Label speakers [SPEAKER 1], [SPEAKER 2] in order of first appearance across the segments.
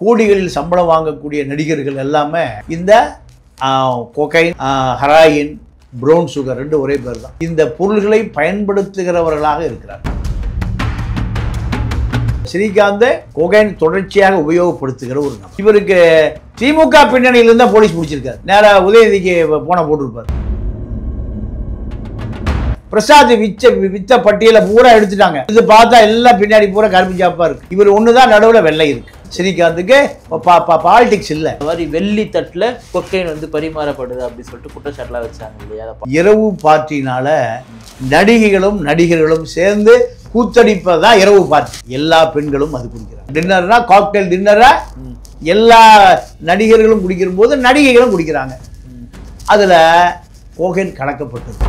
[SPEAKER 1] கோடிகளில் சம்பளம் வாங்கக்கூடிய நடிகர்கள் எல்லாமே இந்த கொகைன், ஹெராயின், ப்ரௌன் சுகர் ரெண்டு ஒரே பேர் தான். இந்த பொருள்களை பயன்படுத்துகிறவர்களாக இருக்கிறார். ஸ்ரீகாந்த் கொகைன் தொடர்ச்சியாக உபயோகப்படுத்துகிற ஒரு நபர். இவருக்கு திமுக பின்னணியிலிருந்து தான் போலீஸ் பிடிச்சிருக்காரு. நேராக உதயநிதிக்கு போன போட்டிருப்பார். பிரசாத் வித்த பட்டியலை பூரா எடுத்துட்டாங்க. இது பார்த்தா எல்லாம் பின்னாடி பூரா கருப்பு ஜாப்பா இருக்கு. இவர் ஒண்ணுதான் நடுவில் வெள்ளை இருக்கு. ஸ்ரீகாந்துக்கு பாலிடிக்ஸ் இல்ல.
[SPEAKER 2] இந்த மாதிரி வெள்ளி தட்டுல கொக்கைன் வந்து பரிமாறப்படுது அப்படின்னு சொல்லிட்டு குற்றச்சாட்டுலாம் வச்சாங்க இல்லையா?
[SPEAKER 1] இரவு பார்ட்டினால நடிகைகளும் நடிகர்களும் சேர்ந்து கூத்தடிப்பதான் இரவு பார்ட்டி. எல்லா பெண்களும் அது குடிக்கிறாங்க. டின்னர்னா காக்டெயில் டின்னரை எல்லா நடிகர்களும் குடிக்கிற போது நடிகைகளும் குடிக்கிறாங்க. அதுல கொகைன் கலக்கப்பட்டது.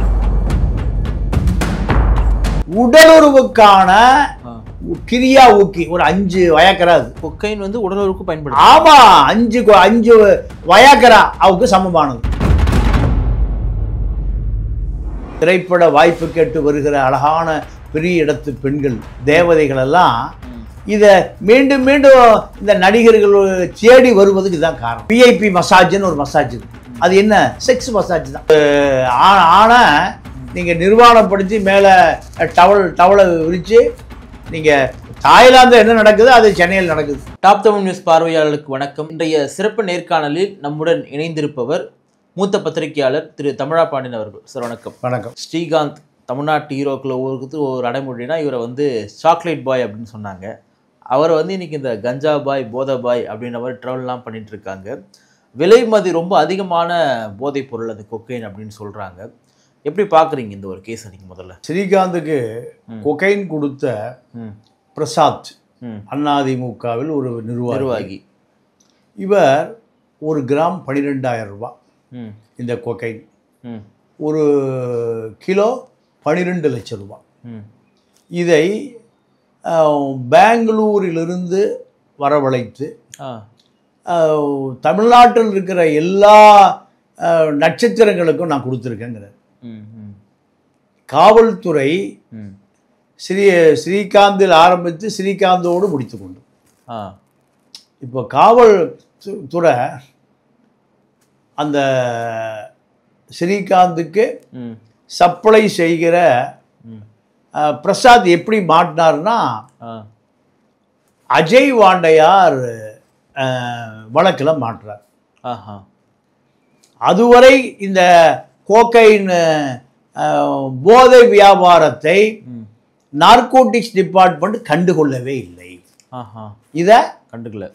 [SPEAKER 1] உடலுறவுக்கான கிரியா ஊக்கி ஒரு 5 வயக்கரா.
[SPEAKER 2] கொக்கைன் வந்து உடலுறவுக்கு பயன்படுது.
[SPEAKER 1] ஆமா, 5 வயக்கரா அவுக்கு சமமானது. திரைப்பட வாய்ப்பு கேட்டு வருகிற அழகான பெரிய இடத்து பெண்கள், தேவதைகள் எல்லாம் இத மீண்டும் மீண்டும் இந்த நடிகர்கள் தேடி வருவதுக்கு தான் காரணம். விஐபி மசாஜ்னு ஒரு மசாஜ் இருக்கு. அது என்ன? செக்ஸ் மசாஜ் தான். ஆனா நீங்க நிர்வாணப்படுத்தி மேல டவலை விரிச்சு நீங்க தாய்லாந்து என்ன நடக்குது அது சென்னையில் நடக்குது.
[SPEAKER 2] டாப் தமிழ் நியூஸ் பார்வையாளர்களுக்கு வணக்கம். இன்றைய சிறப்பு நேர்காணலில் நம்முடன் இணைந்திருப்பவர் மூத்த பத்திரிகையாளர் திரு தமிழா பாண்டியன் அவர்கள். சார் வணக்கம்.
[SPEAKER 1] வணக்கம். ஸ்ரீகாந்த்
[SPEAKER 2] தமிழ்நாட்டு ஹீரோக்கள் ஒரு அடைமொழினா இவரை வந்து சாக்லேட் பாய் அப்படின்னு சொன்னாங்க. அவரை வந்து இன்னைக்கு இந்த கஞ்சா பாய், போதை பாய் அப்படின்ற மாதிரி ட்ராவல்லாம் பண்ணிட்டு இருக்காங்க. விலை மதி ரொம்ப அதிகமான போதைப் பொருள் அது கொக்கைன் அப்படின்னு சொல்றாங்க. எப்படி பாக்குறீங்க இந்த ஒரு கேஸ்? நீங்க முதல்ல
[SPEAKER 1] ஸ்ரீகாந்துக்கு கொகைன் கொடுத்த பிரசாத் அதிமுகவில் ஒரு நிர்வாகி. இவர் 1 கிராம் 12,000 ரூபாய். இந்த கொகைன் ஒரு கிலோ 12 லட்சம் ரூபாய். இதை பெங்களூரிலிருந்து வரவழைத்து தமிழ்நாட்டில் இருக்கிற எல்லா நட்சத்திரங்களுக்கும் நான் கொடுத்துருக்கேங்கிறார். காவல்துறை ஸ்ரீகாந்தில் ஆரம்பித்து ஸ்ரீகாந்தோடு முடித்து கொண்டு இப்போ காவல்துறை அந்த ஸ்ரீகாந்துக்கு சப்ளை செய்கிற பிரசாத் எப்படி மாட்டினார்னா அஜய் வாண்டையார் வழக்கில் மாட்டுறார். அதுவரை இந்த கோக்கைன் போதை வியாபாரத்தை நார்கோட்டிக்ஸ் டிபார்ட்மெண்ட் கண்டுகொள்ளவே இல்லை. இதை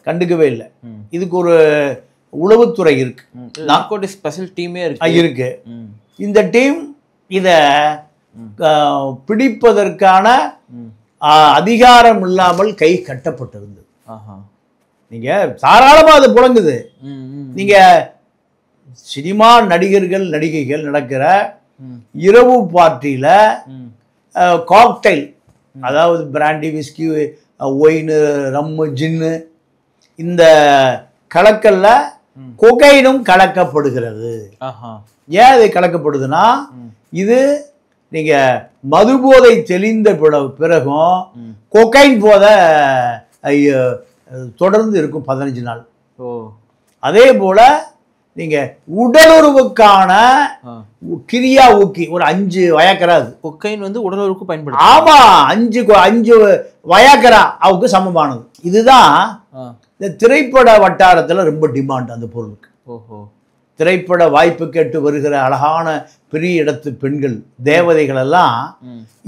[SPEAKER 1] கண்டுக்கவே இல்லை. இதுக்கு ஒரு உளவுத்துறை இருக்கு,
[SPEAKER 2] நார்கோட்டிக்ஸ் ஸ்பெஷல் டீமே
[SPEAKER 1] இருக்கு. இந்த டீம் இத பிடிப்பதற்கான அதிகாரம் இல்லாமல் கை கட்டப்பட்டிருந்தது. நீங்க தாராளமா அது புழங்குது. நீங்க சினிமா நடிகர்கள் நடிகைகள் நடக்கிற இரவு பார்ட்டியில காக்டெயில், அதாவது பிராண்டி, விஸ்கி, ஒயின், ரம்மு, ஜின்னு, இந்த கலக்கல்ல கொகைனும் கலக்கப்படுகிறது. ஏன் இது கலக்கப்படுதுன்னா, இது நீங்க மது போதை தெளிந்த பிறகும் கொகைன் போதை தொடர்ந்து இருக்கும் 15 நாள். அதே போல நீங்க உடலுறவுக்கான கிரியா ஊக்கி ஒரு 5 வயக்கரா.
[SPEAKER 2] கொக்கைன் வந்து உடலுறவுக்கு பயன்படுது.
[SPEAKER 1] ஆமா, 5 வயக்கரா அவுக்கு சமமானது. இதுதான் இந்த திரைப்பட வட்டாரத்துல ரொம்ப டிமாண்ட் அந்த பொருளுக்கு. திரைப்பட வாய்ப்பு கேட்டு வருகிற அழகான பெரிய இடத்து பெண்கள், தேவதைகள் எல்லாம்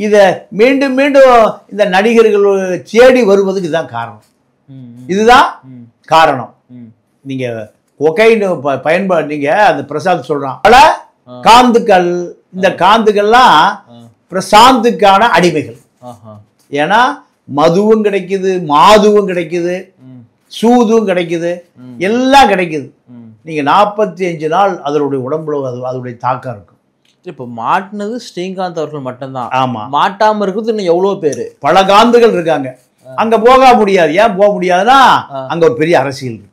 [SPEAKER 1] இத மீண்டும் மீண்டும் இந்த நடிகர்கள் தேடி வருவதுக்கு தான் காரணம். இதுதான் காரணம். நீங்க கொகைன் பயன்பாடு அந்த பிரசாத் சொல்றான் பல காந்துக்கள், இந்த காந்துக்கள்லாம் பிரசாந்துக்கான அடிமைகள். ஏன்னா மதுவும் கிடைக்குது, மாதுவும் கிடைக்குது, சூதும் கிடைக்குது, எல்லாம் கிடைக்குது. நீங்க 45 நாள் அதனுடைய உடம்புல அதனுடைய தாக்கம் இருக்கும்.
[SPEAKER 2] இப்போ மாட்டினது ஸ்ரீகாந்த் அவர்கள் மட்டும்தான்.
[SPEAKER 1] ஆமா,
[SPEAKER 2] மாட்டாம இருக்குது இன்னும் எவ்வளவு பேரு,
[SPEAKER 1] பல காந்துகள் இருக்காங்க. அங்க போக முடியாது. ஏன் போக முடியாதுன்னா அங்க ஒரு பெரிய அரசியல் இருக்கு,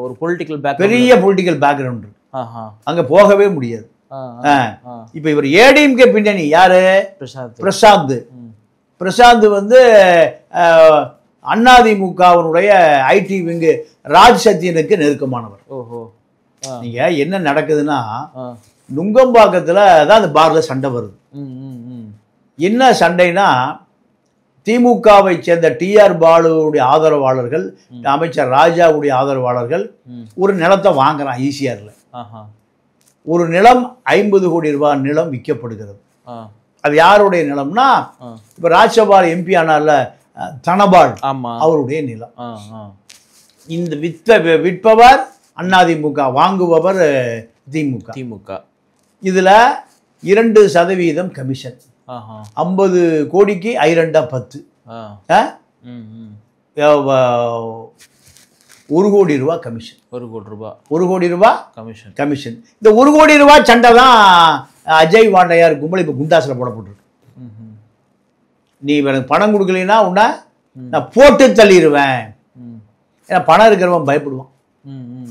[SPEAKER 2] ஒரு பொலிட்டிக்கல் பேக்,
[SPEAKER 1] பெரிய பொலிட்டிக்கல் பேக்ரவுண்ட் இருக்கு. அங்க போகவே முடியாது. இப்ப இவர் ஏடிஎம்கே பின்னணி யாரு? பிரசாந்த். பிரசாந்த் வந்து அதிமுகவினுடைய ஐடி விங்கு ராஜ் சத்தியனுக்கு நெருக்கமானவர்.
[SPEAKER 2] ஓஹோ.
[SPEAKER 1] நீங்க என்ன நடக்குதுன்னா நுங்கம்பாக்கத்துல தான் அந்த பார்ல சண்டை வருது. என்ன சண்டைனா திமுகவை சேர்ந்த டிஆர் பாலுவுடைய ஆதரவாளர்கள், அமைச்சர் ராஜாவுடைய ஆதரவாளர்கள் ஒரு நிலத்தை வாங்குறான் ஈசிஆர்ல. ஒரு நிலம் 50 கோடி ரூபாய் நிலம் விற்கப்படுகிறது. அது யாருடைய நிலம்னா இப்ப ராஜ்சபா எம்பி ஆனால தனபால் அவருடைய நிலம். இந்த விற்பவர் அதிமுக, வாங்குபவர் திமுக. இதுல 2% கமிஷன். 50 கோடிக்கு 2 10 1 கோடி ரூபாய் கமிஷன். 1 கோடி ரூபாய் கமிஷன். இந்த 1 கோடி ரூபாய் சண்டை தான் அஜய் வாண்டையார் கும்பல் இப்ப குண்டாசில் போடப்பட்டிருக்கு. நீ எனக்கு பணம் கொடுக்கலைன்னா உன்னை நான் போட்டு தள்ளிடுவேன். ஏன்னா பணம் இருக்கிறவன் பயப்படுவான்.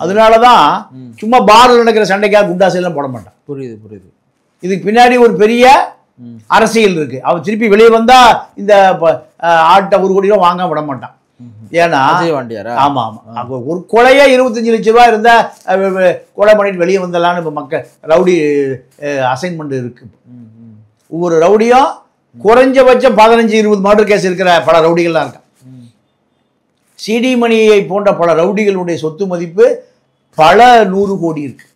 [SPEAKER 1] அதனாலதான் சும்மா பார்ல நடக்கிற சண்டைக்காக குண்டாசெல்லாம் போட மாட்டான்.
[SPEAKER 2] புரியுது.
[SPEAKER 1] இதுக்கு பின்னாடி ஒரு பெரிய அரசியல் இருக்கு. அவன் திருப்பி வெளியே வந்தா இந்த ஆட்டை 1 கோடி ரூபாய் வாங்க விட மாட்டான். ஏன்னா ஆமா ஒரு கொலையே 25 லட்சம் ரூபாய் இருந்தா கொலை பண்ணிட்டு வெளியே வந்தலான்னு இப்ப மக்கள் ரவுடி அசைன்மெண்ட் இருக்கு. ஒவ்வொரு ரவுடியும் குறைஞ்சபட்சம் 15-20 மர்டர் கேஸ் இருக்கிற பல ரவுடிகள்லாம் இருக்கான். சிடி மணியை போன்ற பல ரவுடிகளுடைய சொத்து மதிப்பு பல 100 கோடி இருக்கு.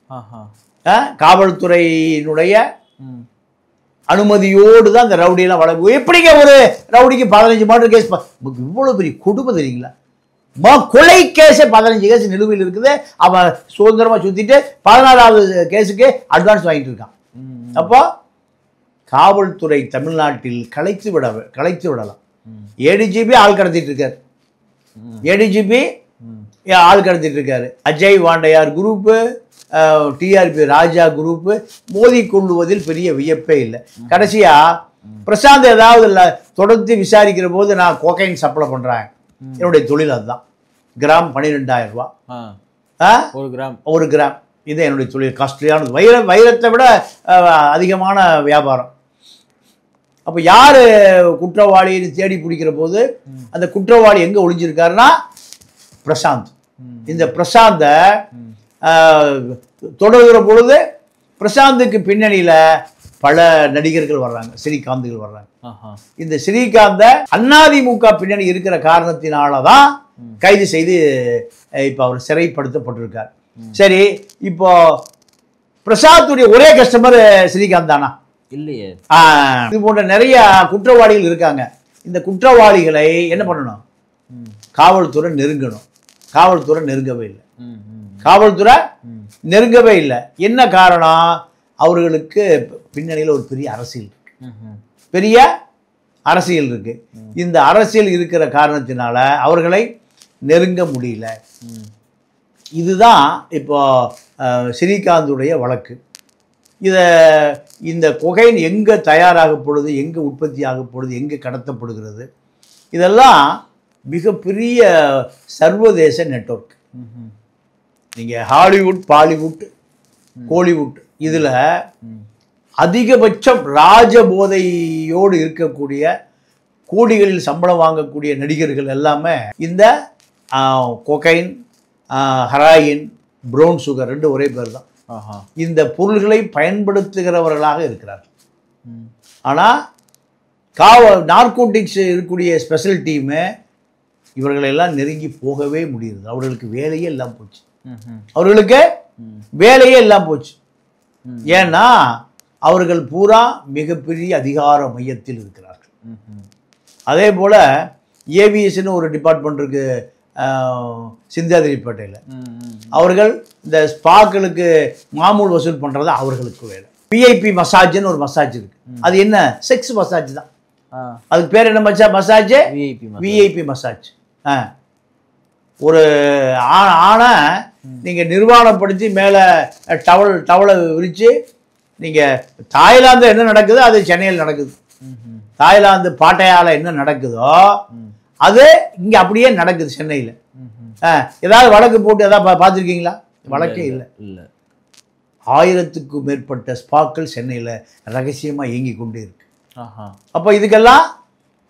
[SPEAKER 1] காவல்துறையினுடைய அனுமதியோடு தான் இந்த ரவுடியெல்லாம் வளர்ப்பு. எப்படிங்க ஒரு ரவுடிக்கு 15 மர்டர் கேஸ்? இவ்வளவு பெரிய கொடுமை தெரியுங்களா? கொலை கேஸே 15 கேஸ் நிலுவையில் இருக்குது. அவன் சுதந்திரமா சுத்திட்டு 16வது கேஸுக்கு அட்வான்ஸ் வாங்கிட்டு இருக்கான். அப்போ காவல்துறை தமிழ்நாட்டில் கலைத்து விடலாம். ஏடிஜிபி ஆள் கடத்திட்டு இருக்காரு. அஜய் வாண்டையார் குரூப்பு, டிஆர்பி ராஜா குரூப்பு மோதி கொள்ளுவதில் பெரிய வியப்பே இல்லை. கடைசியா பிரசாந்த் ஏதாவது தொடர்ந்து விசாரிக்கிற போது நான் கோகைன் சப்ளை பண்றேன், என்னுடைய தொழில் அதுதான், கிராம் 12,000 ரூபாய் ஒரு கிராம். இது என்னுடைய தொழில். காஸ்ட்லியானது. வைரத்தை விட அதிகமான வியாபாரம். அப்போ யாரு குற்றவாளின்னு தேடி பிடிக்கிற போது அந்த குற்றவாளி எங்க ஒளிஞ்சிருக்காருன்னா பிரசாந்த். இந்த பிரசாந்த தொடர்கிற பொழுது பிரசாந்துக்கு பின்னணியில பல நடிகர்கள் வர்றாங்க, ஸ்ரீகாந்துகள் வர்றாங்க. இந்த ஸ்ரீகாந்த அதிமுக பின்னணி இருக்கிற காரணத்தினாலதான் கைது செய்து இப்ப அவர் சிறைப்படுத்தப்பட்டிருக்கார். சரி, இப்போ பிரசாத்துடைய ஒரே கஸ்டமர் ஸ்ரீகாந்த் தானா? இல்லையே. இது போன்ற நிறைய குற்றவாளிகள் இருக்காங்க. இந்த குற்றவாளிகளை என்ன பண்ணணும்? காவல்துறை நெருங்கணும். காவல்துறை நெருங்கவே இல்லை. என்ன காரணம்? அவர்களுக்கு பின்னணியில் ஒரு பெரிய அரசியல் இருக்கு. இந்த அரசியல் இருக்கிற காரணத்தினால அவர்களை நெருங்க முடியல. இதுதான் இப்போ ஸ்ரீகாந்துடைய வழக்கு. இந்த கொகைன் எங்க தயாராகப்படுது, எங்க உற்பத்தி ஆகப்படுது, எங்க கடத்தப்படுகிறது, இதெல்லாம் மிகப்பெரிய சர்வதேச நெட்வொர்க். நீங்க ஹாலிவுட், பாலிவுட், கோலிவுட் இதுல அதிகபட்சம் ராஜபோதையோடு இருக்கக்கூடிய கோடிகளில் சம்பளம் வாங்கக்கூடிய நடிகர்கள் எல்லாமே இந்த கொகைன், ஹெராயின், ப்ரௌன் சுகர் 2 ஒரே பேர் தான். இந்த பொருள்களை பயன்படுத்துகிறவர்களாக இருக்கிறார்கள். ஆனா நார்கோட்டிக்ஸ் இருக்கக்கூடிய ஸ்பெஷல் டீமு இவர்களெல்லாம் நெருங்கி போகவே முடியுது. அவர்களுக்கு வேலையே எல்லாம் போச்சு. ஏன்னா அவர்கள் பூரா மிகப்பெரிய அதிகார மையத்தில் இருக்கிறார்கள். அதே போல ஏவிஎஸ்ன்னு ஒரு டிபார்ட்மெண்ட் இருக்கு சிந்தாதிரிப்பேட்டையில். அவர்கள் இந்த ஸ்பாக்களுக்கு மாமூல் வசூல் பண்றது அவர்களுக்கு வேலை. விஐபி மசாஜ்னு ஒரு மசாஜ் இருக்கு. அது என்ன? செக்ஸ் மசாஜ் தான். அதுக்கு பேர் என்ன மசாஜ்? VIP massage. ஒரு ஆணை நீங்க நிர்வாணப்படுத்தி மேல டவலை விரிச்சு, நீங்க தாய்லாந்து என்ன நடக்குதோ அது சென்னையில் நடக்குது. தாய்லாந்து பாட்டையால என்ன நடக்குதோ அது இங்க அப்படியே நடக்குது சென்னையில். ஏதாவது வழக்கு போட்டு ஏதாவது பார்த்துருக்கீங்களா? வழக்கே இல்லை. 1000க்கும் மேற்பட்ட ஸ்பாக்கள் சென்னையில் ரகசியமாக இயங்கி கொண்டே இருக்கு. அப்போ இதுக்கெல்லாம்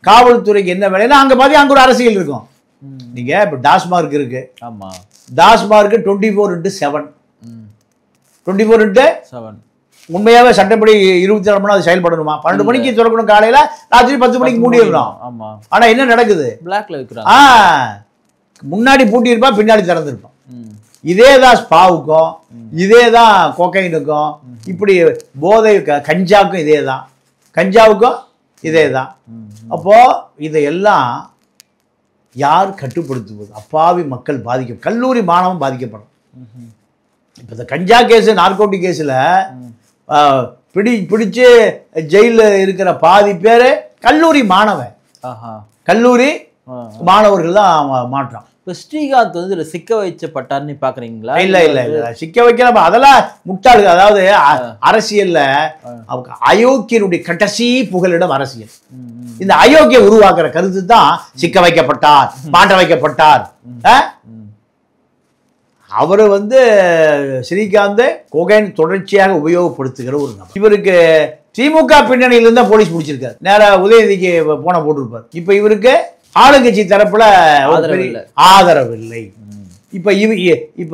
[SPEAKER 1] காவல்துறைக்கு என்ன வேலைன்னா அங்கே ஒரு அரசியல் இருக்கும். நீங்கள் இப்போ டாஸ்மார்க் இருக்கு,
[SPEAKER 2] ஆமாம்,
[SPEAKER 1] டாஸ்மார்க்கு 24/7
[SPEAKER 2] 24/7
[SPEAKER 1] உண்மையாகவே சட்டப்படி 24 மணி அது செயல்படணுமா? 12 மணிக்கு திறக்கணும் காலையில், ராத்திரி 10 மணிக்கு மூடிடணும்.
[SPEAKER 2] ஆமாம்,
[SPEAKER 1] ஆனால் என்ன நடக்குது?
[SPEAKER 2] பிளாக்ல விற்கிறாங்க.
[SPEAKER 1] முன்னாடி பூட்டியிருப்பான், பின்னாடி திறந்துருப்பான். இதே தான் ஸ்பாவுக்கும், இதே தான் கொக்கைனுக்கும், இப்படி போதை கஞ்சாவுக்கும் இதே தான், கஞ்சாவுக்கும் இதே தான். அப்போது இதையெல்லாம் யார் கட்டுப்படுத்துவது? அப்பாவி மக்கள் பாதிக்க, கல்லூரி மாணவன் பாதிக்கப்படும். இப்போ இந்த கஞ்சா கேஸு, நார்கோட்டிக் கேஸில் பிடிச்சு ஜெயிலில் இருக்கிற பாதி பேர் கல்லூரி மாணவன், கல்லூரி மாணவர்கள் தான் மாற்றான்.
[SPEAKER 2] இப்போ ஸ்ரீகாந்த் வந்து இதில் சிக்க வைச்சப்பட்டார்னு பார்க்குறீங்களா?
[SPEAKER 1] இல்லை இல்லை இல்லை, சிக்க வைக்கலாம், அதெல்லாம் முட்டாளு. அதாவது அரசியல்ல அயோக்கியனுடைய கடைசி புகலிடம் அரசியல். இந்த அயோக்கிய உருவாக்குற கருத்து தான் சிக்க வைக்கப்பட்டார், மாற்ற வைக்கப்பட்டார். அவர் வந்து ஸ்ரீகாந்த் கொகைன் தொடர்ச்சியாக உபயோகப்படுத்துகிற ஒரு நபர். இவருக்கு திமுக பின்னணியிலிருந்து தான் போலீஸ் பிடிச்சிருக்காரு. நேராக உதயநிதிக்கு போன போட்டிருப்பார். இப்போ இவருக்கு ஆளுங்கட்சி தரப்புல ஆதரவில்லை. இப்ப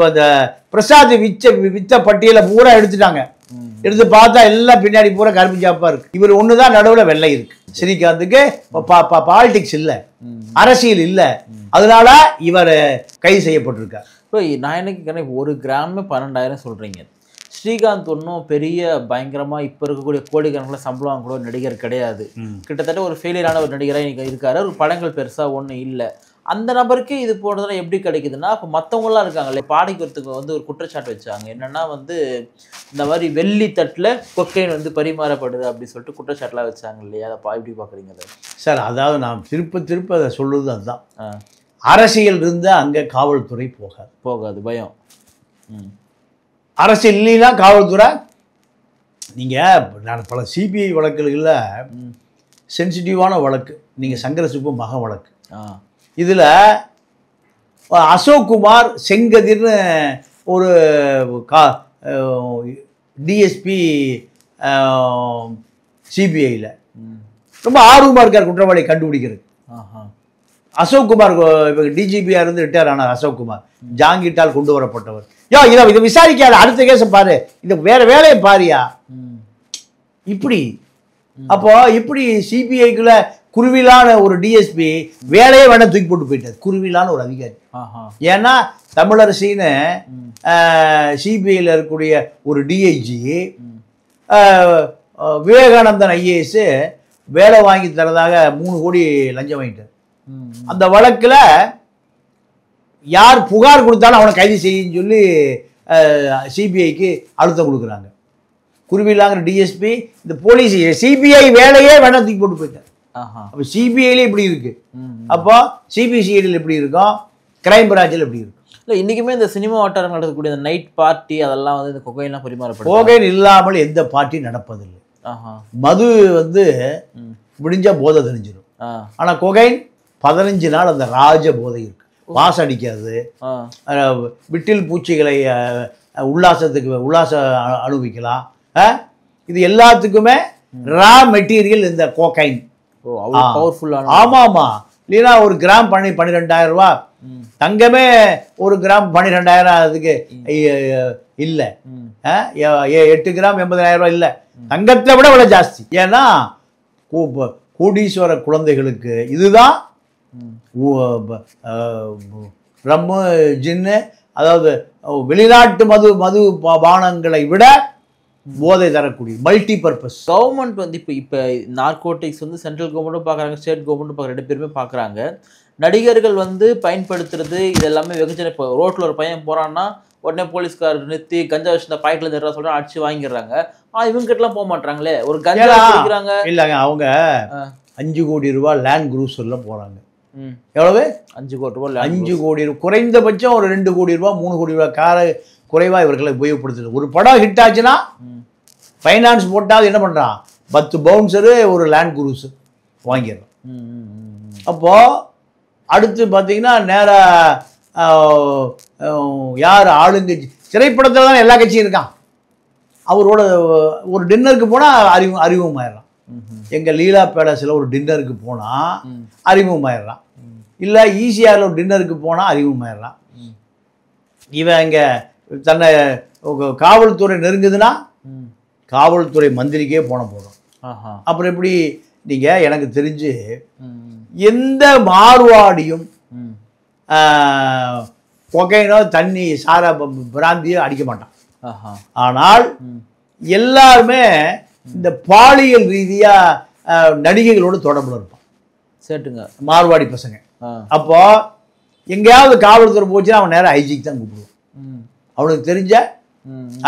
[SPEAKER 1] இந்த பிரசாத் வித்த பட்டியலை பூரா எடுத்துட்டாங்க. எடுத்து பார்த்தா எல்லாம் பின்னாடி பூரா கருப்பு ஜாப்பா இருக்கு. இவர் ஒண்ணுதான் நடுவுல வெள்ளை இருக்கு. ஸ்ரீகாந்துக்கு பாலிடிக்ஸ் இல்ல, அரசியல் இல்ல, அதனால இவர் கைது செய்யப்பட்டிருக்கார்.
[SPEAKER 2] இப்போ நான் எனக்கு ஒரு கிராமே 12,000 சொல்றீங்க. ஸ்ரீகாந்த் ஒன்றும் பெரிய பயங்கரமாக இப்போ இருக்கக்கூடிய கோடிக்கணக்கில் சம்பளம் வாங்க கூட நடிகர் கிடையாது. கிட்டத்தட்ட ஒரு ஃபெயிலியரான ஒரு நடிகராக இன்னைக்கு இருக்காரு. ஒரு படங்கள் பெருசாக ஒன்றும் இல்லை. அந்த நபருக்கு இது போனதெல்லாம் எப்படி கிடைக்குதுன்னா, இப்போ மற்றவங்களாம் இருக்காங்களே, பாடிக்கிறதுக்கு வந்து ஒரு குற்றச்சாட்டு வச்சாங்க. என்னென்னா வந்து இந்த மாதிரி வெள்ளி தட்டில் கொக்கைன் வந்து பரிமாறப்படுது அப்படின்னு சொல்லிட்டு குற்றச்சாட்டுலாம் வச்சாங்க இல்லையா? அதை எப்படி பார்க்குறீங்க அதை?
[SPEAKER 1] சார், அதாவது நான் திருப்ப அதை சொல்லுறது அதுதான். அரசியல் இருந்தால் அங்கே காவல்துறை போகாது, பயம். அரசியல் இல்லைன்னா காவல்துறை. நீங்கள் நான் பல சிபிஐ வழக்குகளில் சென்சிட்டிவான வழக்கு, நீங்கள் சங்கரசுப்பு மக வழக்கு, இதில் அசோக்குமார் செங்கதிர்னு ஒரு டிஎஸ்பி சிபிஐயில் ரொம்ப ஆர்வமாக இருக்கார் குற்றவாளி கண்டுபிடிக்கிறது. அசோக்குமார் இப்போ டிஜிபியாக இருந்து ரிட்டையர் ஆனார். அசோக்குமார் ஜாங்கிட்டால் கொண்டு வரப்பட்டவர். இதை விசாரிக்காத, அடுத்த கேஸை பாரு, இந்த வேற வேலையை பாரியா இப்படி. அப்போ இப்படி சிபிஐக்குள்ள குருவிலான ஒரு டிஎஸ்பி வேலையே வேணா தூக்கி போட்டு போயிட்டார். குருவிலான ஒரு அதிகாரி. ஏன்னா தமிழரசின்னு சிபிஐயில் இருக்கக்கூடிய ஒரு டிஐஜி விவேகானந்தன் ஐஏஎஸ் வேலை வாங்கி தரதாக 3 கோடி லஞ்சம் வாங்கிட்டார். அந்த வழக்கில் யார் புகார் கொடுத்தாலும் அவனை கைது செய்யுன்னு சொல்லி சிபிஐக்கு அழுத்தம் கொடுக்குறாங்க. குருவிலாங்கிற டிஎஸ்பி இந்த போலீஸ் சிபிஐ வேலையே வேணா தூக்கி போட்டு போயிட்டார். அப்போ சிபிஐலே இப்படி இருக்கு, அப்போ சிபிசிஐடியில் எப்படி இருக்கும், கிரைம் பிரான்ச்சில் எப்படி இருக்கும்?
[SPEAKER 2] இல்லை, இன்றைக்குமே இந்த சினிமா வட்டாரங்கள் நடக்கக்கூடிய இந்த நைட் பார்ட்டி அதெல்லாம் வந்து இந்த கொகைன்லாம் பரிமாறப்படும்.
[SPEAKER 1] கொகைன் இல்லாமல் எந்த பார்ட்டி நடப்பதில்லை. மது வந்து விடிஞ்சா போதை தெரிஞ்சிடும். ஆனால் கொகைன் 15 நாள் அந்த ராஜ போதை இருக்கு. வாசம் அடிக்காது, விட்டில் பூச்சிகளை உல்லாசம் அனுபவிக்கலாம். இது எல்லாத்துக்குமே ரா மெட்டீரியல் இந்த கோகைன். ஆமாமா, இல்லைன்னா ஒரு கிராம் 12,000 ரூபா, தங்கமே ஒரு கிராம் 12,000 அதுக்கு இல்லை. 8 கிராம் 80,000 ரூபா இல்லை, தங்கத்தை விட விலை ஜாஸ்தி. ஏன்னா கோடீஸ்வர குழந்தைகளுக்கு இதுதான் ரம்மு ஜின்னு, அதாவது வெளிநாட்டு மது பானங்களை விட போதை தரக்கூடிய மல்டி பர்பஸ்.
[SPEAKER 2] கவர்மெண்ட் வந்து இப்போ நார்கோட்டிக்ஸ் வந்து சென்ட்ரல் கவர்மெண்ட்டும் பார்க்குறாங்க, ஸ்டேட் கவர்மெண்ட்டும் பார்க்குற 2 பேருமே பார்க்குறாங்க. நடிகர்கள் வந்து பயன்படுத்துறது இது எல்லாமே வெகுஜன. இப்போ ரோட்டில் ஒரு பையன் போகிறான்னா உடனே போலீஸ்கார் நிறுத்தி கஞ்சா வச்சு இந்த பாக்கெட்டில் தர்றா சொல்கிறான், அடிச்சு வாங்கிடுறாங்க. இவங்ககிட்டலாம் போக மாட்டாங்களே, ஒரு கஞ்சா குடிக்கிறாங்க.
[SPEAKER 1] இல்லைங்க, அவங்க 5 கோடி ரூபா லேண்ட் குரூசரில் போகிறாங்க. எவ்வளவு? 5 கோடி ரூபா. 5 கோடி ரூபா, குறைந்தபட்சம் ஒரு 2 கோடி ரூபா 3 கோடி ரூபா காரை குறைவாக இவர்களை உபயோகப்படுத்துது. ஒரு படம் ஹிட் ஆச்சுன்னா ஃபைனான்ஸ் போட்டால் என்ன பண்ணுறான், 10 பவுன்சரு ஒரு லேண்ட் குரூஸ் வாங்கிடுறான். அப்போது அடுத்து பார்த்தீங்கன்னா நேராக யார் ஆளுங்கட்சி திரைப்படத்தில் தான் எல்லா கட்சியும் இருக்கான். அவரோட ஒரு டின்னருக்கு போனால் அறிமுகமாயிடறான். எங்கள் லீலா பேலஸில் ஒரு டின்னருக்கு போனால் அறிமுகமாயிடறான். இல்லை ஈசிஆரில் ஒரு டின்னருக்கு போனால் அறிமுகமாயிடலாம். இவன் இங்கே தன்னை காவல்துறை நெருங்குதுன்னா காவல்துறை மந்திரிக்கே போன போதும். அப்புறம் எப்படி நீங்கள் எனக்கு தெரிஞ்சு எந்த மார்வாடியும் கொகைனோ தண்ணி சாரா பிராந்தியோ அடிக்க மாட்டான். ஆனால் எல்லாருமே இந்த பாலியல் ரீதியாக நடிகைகளோட தொடர்புல இருப்பான். சேட்டுங்க மார்வாடி பசங்க. அப்போ எங்கேயாவது காவல்துறை போச்சுன்னா அவன் நேரம் ஐஜிக்கு தான் கூப்பிடுவான். அவனுக்கு தெரிஞ்ச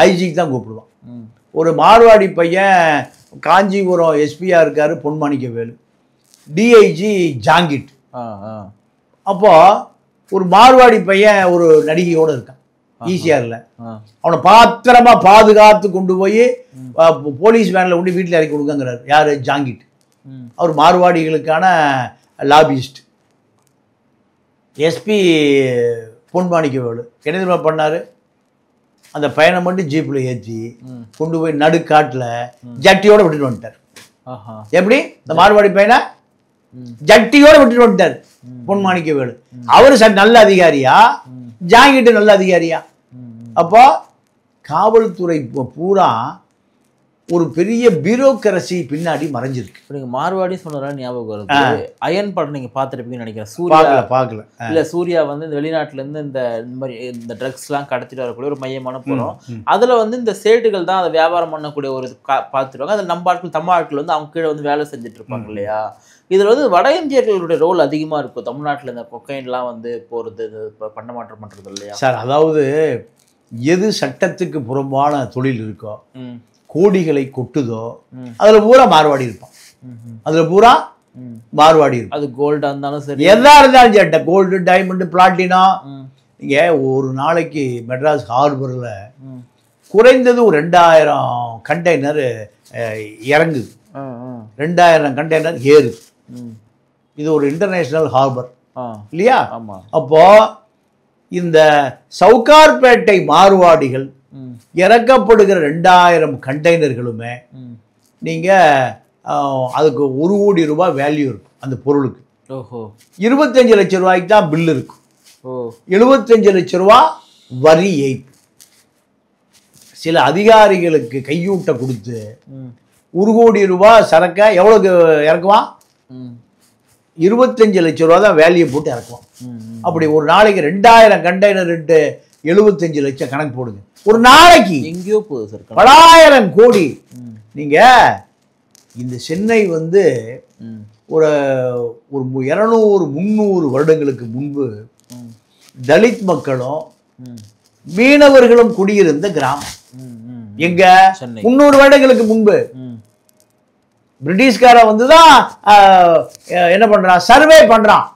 [SPEAKER 1] ஐஜிக்கு தான் கூப்பிடுவான். ஒரு மார்வாடி பையன் காஞ்சிபுரம் எஸ்பியா இருக்காரு, பொன்மாணிக்கவேலு, டிஐஜி ஜாங்கிட். அப்போ ஒரு மார்வாடி பையன் ஒரு நடிகையோட இருக்கான் ஈசிஆர்ல. அவனை பாத்திரமா பாதுகாத்து கொண்டு போய் போலீஸ் வேன்ல கொண்டு வீட்டில் இறக்கி கொடுக்குங்கிறாரு. யாரு? ஜாங்கிட். அவர் மார்வாடிகளுக்கான லாபியிஸ்ட். எஸ்பி பொன்மாணிக்கவேலு என்ன தெரியுமா பண்ணாரு? அந்த பையனை மட்டும் ஜீப்பில் ஏற்றி கொண்டு போய் நடுக்காட்டில் ஜட்டியோட விட்டுட்டு வந்துட்டார். எப்படி? இந்த மார்வாடி பையனை ஜட்டியோட விட்டுட்டு வந்துட்டார் பொன்மாணிக்கவேலு. அவரு நல்ல அதிகாரியா, ஜாங்கிட்டு நல்ல அதிகாரியா? அப்போ காவல்துறை பூரா ஒரு பெரிய பியூரோக்ரசி பின்னாடி மறைஞ்சிருக்கு.
[SPEAKER 2] நீங்க மார்வாடி சொன்னதால ஞாபகம் வருது. அயன் படம் நீங்க பார்த்துருப்பீங்கன்னு நினைக்கிறேன். சூர்யா பார்க்கல. இல்ல, சூர்யா வந்து இந்த வெளிநாட்டுல இருந்து இந்த மாதிரி இந்த ட்ரக்ஸ் எல்லாம் கடத்திட்டு வரக்கூடிய ஒரு மையமான படம். அதுல வந்து இந்த சேட்டுகள் தான் அதை வியாபாரம் பண்ணக்கூடிய ஒரு பார்த்துருவாங்க. அதில் நம்ம ஆட்கள், தமிழ் ஆட்கள் வந்து அவங்க கீழே வந்து வேலை செஞ்சுட்டு இருப்பாங்க இல்லையா? இதுல வந்து வட இந்தியர்களுடைய ரோல் அதிகமா இருக்கும். தமிழ்நாட்டுல இந்த கொக்கைன்லாம் வந்து போறது, பண்ண மாற்றம் பண்றது இல்லையா
[SPEAKER 1] சார்? அதாவது எது சட்டத்துக்கு புறம்பான தொழில் இருக்கோ, கோடிகளை கொட்டுதோ, அதுல பூரா மார்வாடி இருப்பான். அதுல பூரா மார்வாடி இருக்கும். அது கோல்டா இருந்தாலும் சரி, எதா இருந்தாலும் சரி, கோல்டு, டைமண்ட், பிளாட்டினம். நீங்க ஒரு நாளைக்கு மெட்ராஸ் ஹார்பர்ல குறைந்தது ஒரு 2000 கண்டெய்னர் இறங்குது, 2000 கண்டெய்னர் ஏறுது. இது ஒரு இன்டர்நேஷனல் ஹார்பர் இல்லையா? அப்போ இந்த சவுகார்பேட்டை மார்வாடிகள் இறக்கப்படுகிற 2000 கண்டெய்னர்களுமே நீங்க அதுக்கு 1 கோடி ரூபாய் வேல்யூ இருக்கும் அந்த பொருளுக்கு. 25 லட்சம் ரூபாய்க்கு தான் பில் இருக்கும். 75 லட்சம் ரூபாய் வரி ஏய்ப்பு. சில அதிகாரிகளுக்கு கையூட்ட கொடுத்து 1 கோடி ரூபாய் சரக்க எவ்வளவுக்கு இறக்குவான்? 25 லட்சம் ரூபா தான் வேல்யூ போட்டு இறக்குவான். அப்படி ஒரு நாளைக்கு 2000 கண்டெய்னர் 75 லட்சம் கணக்கு போடுங்க. ஒரு நாளைக்கு எங்கேயோ போகுது சார், 10,000 கோடி. நீங்க இந்த சென்னை வந்து ஒரு 200-300 வருடங்களுக்கு முன்பு தலித் மக்களும் மீனவர்களும் குடியிருந்த கிராமம். எங்க 300 வருடங்களுக்கு முன்பு பிரிட்டிஷ்கார வந்துதான் என்ன பண்றான்? சர்வே பண்றான்.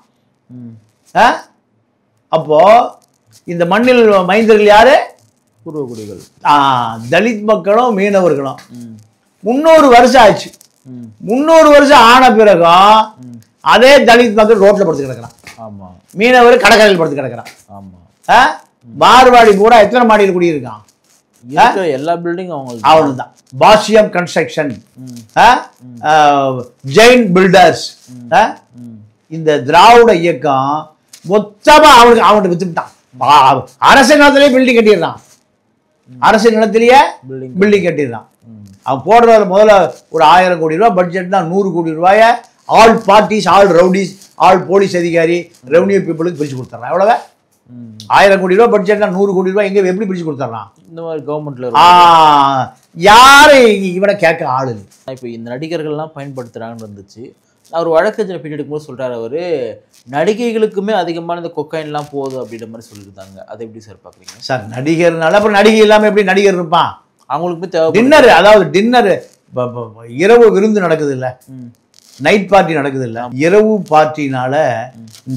[SPEAKER 1] அப்போ இந்த மண்ணில் மைந்தர்கள் யாரு? பூர்வகுடிகள். தலித் மக்களும் மீனவர்களும். 300 வருஷம் ஆச்சு. 300 வருஷம் ஆன பிறகும் அதே தலித் மக்கள் ரோட்ல படுத்து கிடக்கிறான். மீனவர் கடற்கரையில் படுத்து கிடக்கிறான். மார்வாடி கூட எத்தனை மாடியில் குடியிருக்கான்? எல்லா பில்டிங்கும் அவனுதான். பாசியம் கன்ஸ்ட்ரக்ஷன், ஜெயின் பில்டர்ஸ். இந்த திராவிட இயக்கம் மொத்தமா அவனுக்கு வித்துட்டான். அரசு நிலத்திலேயே பில்டிங் கட்டிடுறான். அரசு நிலத்திலேயே பில்டிங் கட்டிடுறான். அவன் போடுறதுல முதல்ல ஒரு 1000 கோடி ரூபாய் பட்ஜெட் தான். 100 கோடி ரூபாய all parties, all rowdies, all police அதிகாரி, ரெவன்யூ பீப்புளுக்கு பிரிச்சு கொடுத்துறான். எவ்வளவு? 1000 கோடி ரூபாய் பட்ஜெட் தான். 100 கோடி ரூபாய் எங்க எப்படி பிரிச்சு கொடுத்துறான்? இந்த மாதிரி கவர்மெண்ட்ல யாரு இவனை கேட்க ஆளு இல்லை. இப்போ இந்த நடிகர்கள்லாம் பயன்படுத்துறாங்கன்னு இருந்துச்சு. அவர் வழக்கறிஞர் பீரியட் எடுக்கும்போது சொல்றாரு, அவரு நடிகைகளுக்குமே அதிகமான இந்த கொக்கைன்லாம் போகுது அப்படின்ற மாதிரி சொல்லியிருந்தாங்க. அதை எப்படி சார் பாக்குறீங்க? சார் நடிகர்னால அப்புறம் நடிகை இல்லாம எப்படி நடிகர் இருப்பான்? அவங்களுக்குமே தேவை. டின்னர், அதாவது டின்னர், இரவு விருந்து நடக்குது இல்ல, நைட் பார்ட்டி நடக்குது இல்ல, இரவு பார்ட்டினால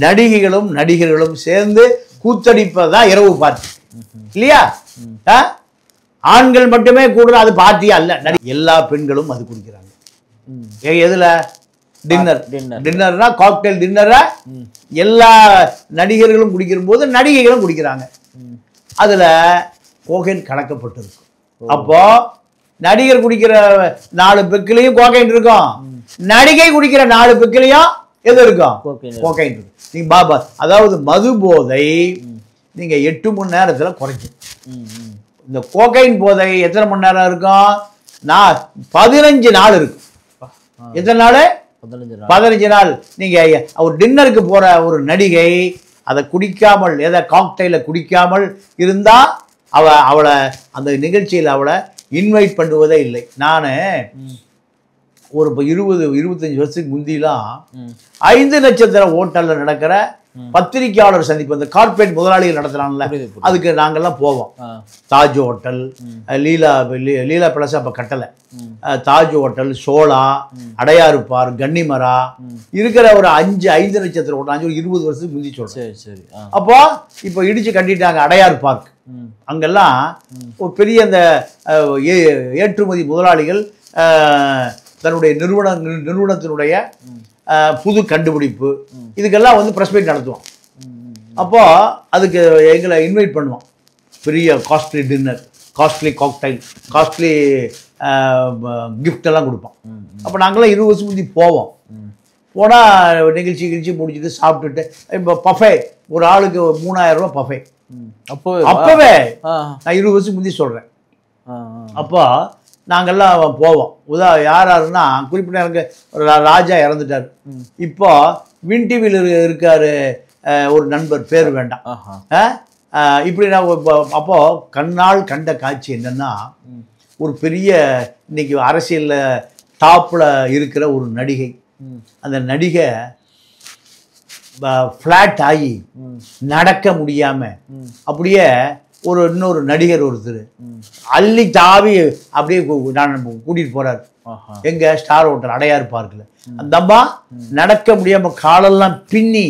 [SPEAKER 1] நடிகைகளும் நடிகர்களும் சேர்ந்து கூத்தடிப்பதான் இரவு பார்ட்டி இல்லையா? ஆண்கள் மட்டுமே கூட அது பார்ட்டியா அல்ல. எல்லா பெண்களும் அது குடிக்கிறாங்க. எதுல? டின்னர். டின்னர்னா காக்டெயில் டின்னரை எல்லா நடிகர்களும் குடிக்கிற போது நடிகைகளும் குடிக்கிறாங்க. அதுல கோகைன் கலக்கப்பட்டிருக்கும். அப்போ நடிகர் குடிக்கிற 4 பெக்கிலையும் கோகைன் இருக்கும், நடிகை குடிக்கிற 4 பெக்கிலையும் எது இருக்கும்?
[SPEAKER 2] Cocaine.
[SPEAKER 1] கோகைன் இருக்கும். நீங்க பாபா அதாவது மது போதை நீங்க 8 மணி நேரத்துல குறைக்கும். இந்த கோகைன் போதை எத்தனை மணி நேரம் இருக்கும்? 15 நாள் இருக்கும். எத்தனை நாள்? 15 நாள். நீங்க ஒரு டின்னருக்கு போற ஒரு நடிகை அதை குடிக்காமல் காக்டெயில குடிக்காமல் இருந்தா அவளை அந்த நிகழ்ச்சியில் அவளை இன்வைட் பண்ணுவதே இல்லை. நான் ஒரு 20-25 வருஷத்துக்கு முந்திலாம் 5 நட்சத்திர ஹோட்டல்ல நடக்கிற பத்திரிகையாளர் சந்திப்பு, அந்த கார்பரேட் முதலாளிகள் நடத்துறாங்கல்ல, அதுக்கு நாங்கெல்லாம் போவோம். தாஜ் ஹோட்டல், லீலா பிளஸ் அப்ப கட்டலை, தாஜ் ஹோட்டல், சோலா, அடையாறு பார்க், கன்னிமரா இருக்கிற ஒரு 5 நட்சத்திர ஹோட்டல். 20 வருஷத்துக்கு முந்தி சொல்றேன். அப்போ இப்போ இடிச்சு கட்டிட்டாங்க அடையாறு பார்க். அங்கெல்லாம் ஒரு பெரிய அந்த ஏற்றுமதி முதலாளிகள் தன்னுடைய நிறுவனத்தினுடைய புது கண்டுபிடிப்பு இதுக்கெல்லாம் வந்து ப்ரெஸ் மீட் நடத்துவோம். அப்போ அதுக்கு எங்களை இன்வைட் பண்ணுவோம். பெரிய costly dinner, costly cocktail, costly gift எல்லாம் கொடுப்போம். அப்போ நாங்களாம் 20 வருஷம் முந்தி போவோம். போனால் நிகழ்ச்சி முடிச்சுட்டு சாப்பிட்டுட்டு இப்போ பஃபே ஒரு ஆளுக்கு 3000 ரூபா பஃபே. அப்போவே நான் 20 வருஷம் முந்தி சொல்கிறேன். அப்போ நாங்கள்லாம் போவோம். யாருன்னா குறிப்பிட்ட எனக்கு ராஜா இறந்துட்டார். இப்போ வின் டிவியில் இருக்காரு ஒரு நண்பர், பேர் வேண்டாம். இப்படி நான் அப்போ கண்ணால் கண்ட காட்சி என்னன்னா, ஒரு பெரிய இன்னைக்கு அரசியலில் டாப்பில் இருக்கிற ஒரு நடிகை, அந்த நடிகை ஃப்ளாட் ஆகி நடக்க முடியாம அப்படியே இன்னொரு நடிகர் ஒருத்தர் அள்ளி தாவி அப்படியே நான் கூட்டிட்டு போறாரு. எங்க ஸ்டார் ஹோட்டல் அடையாறு பார்க்கல. அந்த அம்மா நடக்க முடியாம காலெல்லாம் பின்னி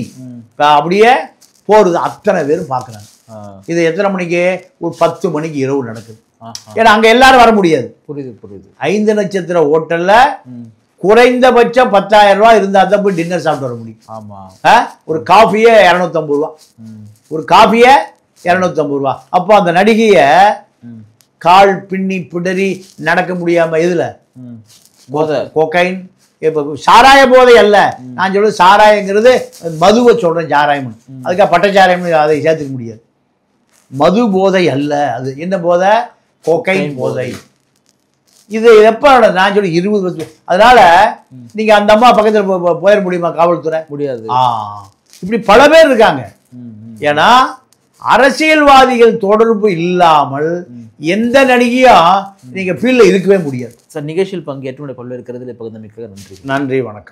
[SPEAKER 1] அப்படியே போறது. அத்தனை பேரும் பாக்குறாங்க. இது எத்தனை மணிக்கு? ஒரு 10 மணிக்கு இரவு நடக்குது. ஏன்னா அங்க எல்லாரும் வர முடியாது. புரியுது. 5 நட்சத்திர ஹோட்டல்ல குறைந்தபட்சம் 10,000 ரூபாய் இருந்தா தான் போய் டின்னர் சாப்பிட்டு வர முடியும். ஆமா. ஒரு காஃபியே 250 ரூபா. ஒரு காஃபியே 250 ரூபா. அப்போ அந்த நடிகைய கால் பின்னி பிடறி நடக்க முடியாம எதுல? கோகைன். இப்ப சாராய போதை அல்ல நான் சொல்றது. சாராயங்கிறது மதுவை சொல்றேன், சாராயம். அதுக்காக பட்டச்சாராயம் அதை சேர்த்துக்க முடியாது. மது போதை அல்ல அது. என்ன போதை? கோகைன் போதை. இது எப்ப நான் சொல்லி 20 வருஷம். அதனால நீங்க அந்த அம்மா பக்கத்துல போயிட முடியுமா? காவல்துறை முடியாது. இப்படி பல பேர் இருக்காங்க. ஏன்னா அரசியல்வாதிகள் தொடர்பு இல்லாமல் எந்த நடிகையும் நீங்க ஃபீல்ட்ல இருக்கவே முடியாது.
[SPEAKER 2] சார், நிகழ்ச்சியில் பங்கேற்று பல்வேறு கருத்தில் பகிர்ந்தமைக்காக நன்றி.
[SPEAKER 1] நன்றி, வணக்கம்.